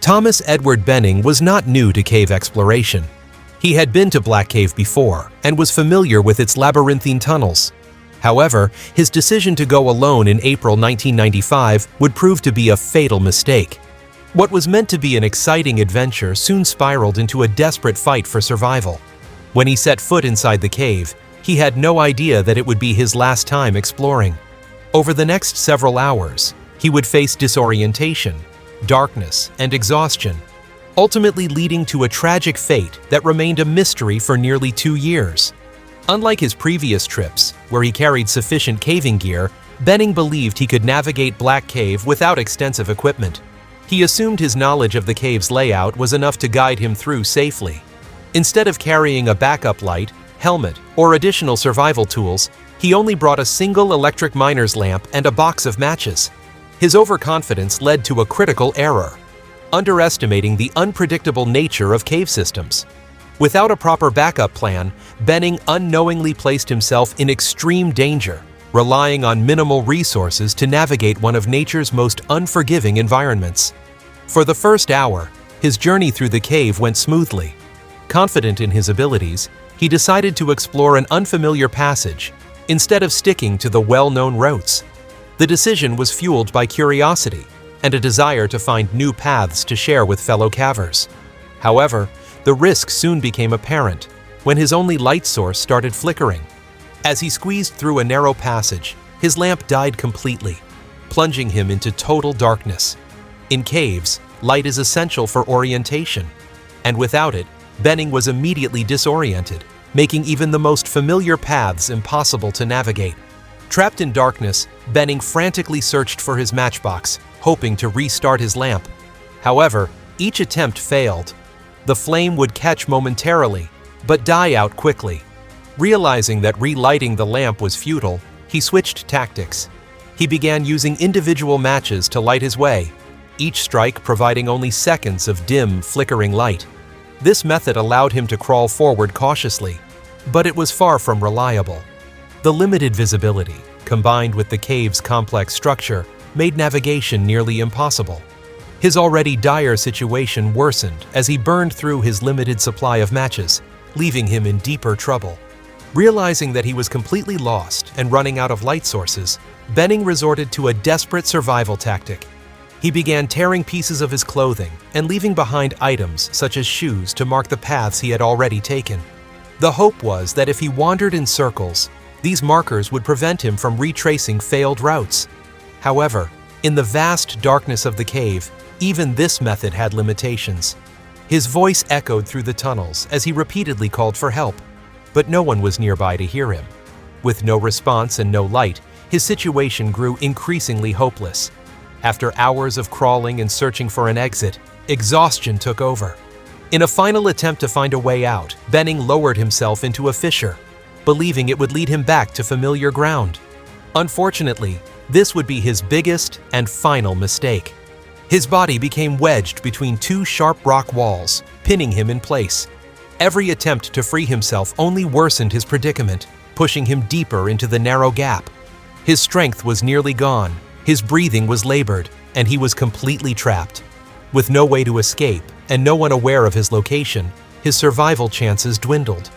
Thomas Edward Benning was not new to cave exploration. He had been to Black Cave before and was familiar with its labyrinthine tunnels. However, his decision to go alone in April 1995 would prove to be a fatal mistake. What was meant to be an exciting adventure soon spiraled into a desperate fight for survival. When he set foot inside the cave, he had no idea that it would be his last time exploring. Over the next several hours, he would face disorientation, darkness, and exhaustion, ultimately leading to a tragic fate that remained a mystery for nearly 2 years. Unlike his previous trips, where he carried sufficient caving gear, Benning believed he could navigate Black Cave without extensive equipment. He assumed his knowledge of the cave's layout was enough to guide him through safely. Instead of carrying a backup light, helmet, or additional survival tools, he only brought a single electric miner's lamp and a box of matches. His overconfidence led to a critical error, underestimating the unpredictable nature of cave systems. Without a proper backup plan, Benning unknowingly placed himself in extreme danger, relying on minimal resources to navigate one of nature's most unforgiving environments. For the first hour, his journey through the cave went smoothly. Confident in his abilities, he decided to explore an unfamiliar passage instead of sticking to the well-known routes. The decision was fueled by curiosity and a desire to find new paths to share with fellow cavers. However, the risk soon became apparent when his only light source started flickering. As he squeezed through a narrow passage, his lamp died completely, plunging him into total darkness. In caves, light is essential for orientation, and without it, Benning was immediately disoriented, making even the most familiar paths impossible to navigate. Trapped in darkness, Benning frantically searched for his matchbox, hoping to restart his lamp. However, each attempt failed. The flame would catch momentarily, but die out quickly. Realizing that relighting the lamp was futile, he switched tactics. He began using individual matches to light his way, each strike providing only seconds of dim, flickering light. This method allowed him to crawl forward cautiously, but it was far from reliable. The limited visibility, combined with the cave's complex structure, made navigation nearly impossible. His already dire situation worsened as he burned through his limited supply of matches, leaving him in deeper trouble. Realizing that he was completely lost and running out of light sources, Benning resorted to a desperate survival tactic. He began tearing pieces of his clothing and leaving behind items such as shoes to mark the paths he had already taken. The hope was that if he wandered in circles, these markers would prevent him from retracing failed routes. However, in the vast darkness of the cave, even this method had limitations. His voice echoed through the tunnels as he repeatedly called for help, but no one was nearby to hear him. With no response and no light, his situation grew increasingly hopeless. After hours of crawling and searching for an exit, exhaustion took over. In a final attempt to find a way out, Benning lowered himself into a fissure, believing it would lead him back to familiar ground. Unfortunately, this would be his biggest and final mistake. His body became wedged between two sharp rock walls, pinning him in place. Every attempt to free himself only worsened his predicament, pushing him deeper into the narrow gap. His strength was nearly gone, his breathing was labored, and he was completely trapped. With no way to escape and no one aware of his location, his survival chances dwindled.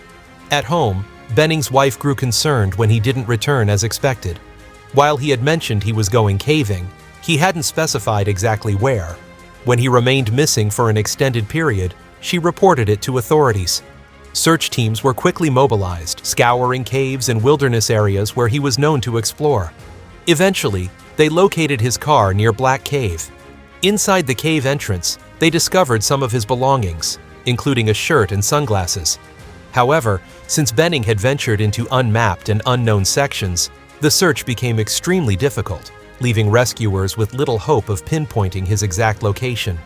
At home, Benning's wife grew concerned when he didn't return as expected. While he had mentioned he was going caving, he hadn't specified exactly where. When he remained missing for an extended period, she reported it to authorities. Search teams were quickly mobilized, scouring caves and wilderness areas where he was known to explore. Eventually, they located his car near Black Cave. Inside the cave entrance, they discovered some of his belongings, including a shirt and sunglasses. However, since Benning had ventured into unmapped and unknown sections, the search became extremely difficult, leaving rescuers with little hope of pinpointing his exact location.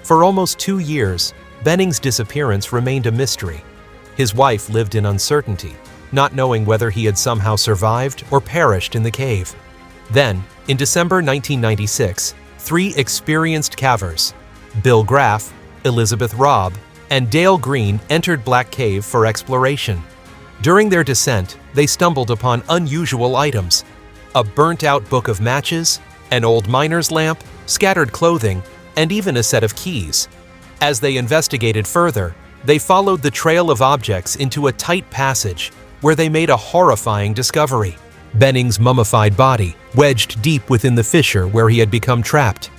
For almost 2 years, Benning's disappearance remained a mystery. His wife lived in uncertainty, not knowing whether he had somehow survived or perished in the cave. Then, in December 1996, 3 experienced cavers, Bill Graff, Elizabeth Robb, and Dale Green, entered Black Cave for exploration. During their descent, they stumbled upon unusual items: a burnt-out book of matches, an old miner's lamp, scattered clothing, and even a set of keys. As they investigated further, they followed the trail of objects into a tight passage where they made a horrifying discovery: Benning's mummified body, wedged deep within the fissure where he had become trapped.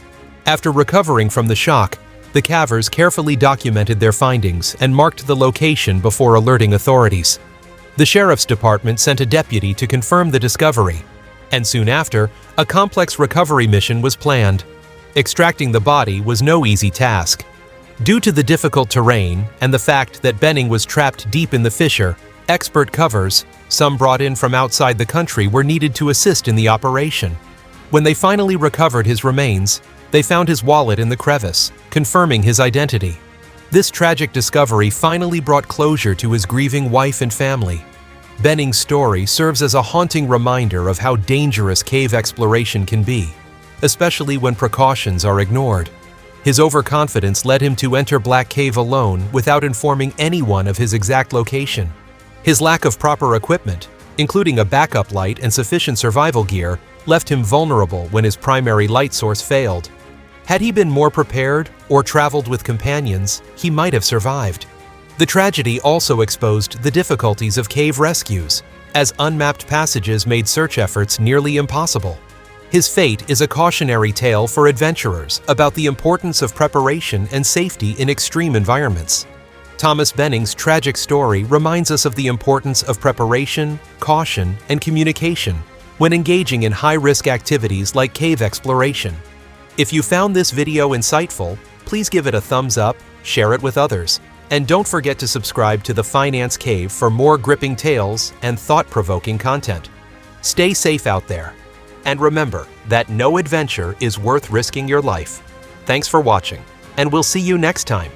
After recovering from the shock, the Cavers carefully documented their findings and marked the location before alerting authorities. The sheriff's department sent a deputy to confirm the discovery, and soon after, a complex recovery mission was planned. Extracting the body was no easy task. Due to the difficult terrain and the fact that Benning was trapped deep in the fissure, expert covers, some brought in from outside the country, were needed to assist in the operation. When they finally recovered his remains, they found his wallet in the crevice, confirming his identity. This tragic discovery finally brought closure to his grieving wife and family. Benning's story serves as a haunting reminder of how dangerous cave exploration can be, especially when precautions are ignored. His overconfidence led him to enter Black Cave alone without informing anyone of his exact location. His lack of proper equipment, including a backup light and sufficient survival gear, left him vulnerable when his primary light source failed. Had he been more prepared or traveled with companions, he might have survived. The tragedy also exposed the difficulties of cave rescues, as unmapped passages made search efforts nearly impossible. His fate is a cautionary tale for adventurers about the importance of preparation and safety in extreme environments. Thomas Benning's tragic story reminds us of the importance of preparation, caution, and communication when engaging in high-risk activities like cave exploration. If you found this video insightful, please give it a thumbs up, share it with others, and don't forget to subscribe to The Finance Cave for more gripping tales and thought-provoking content. Stay safe out there, and remember that no adventure is worth risking your life. Thanks for watching, and we'll see you next time.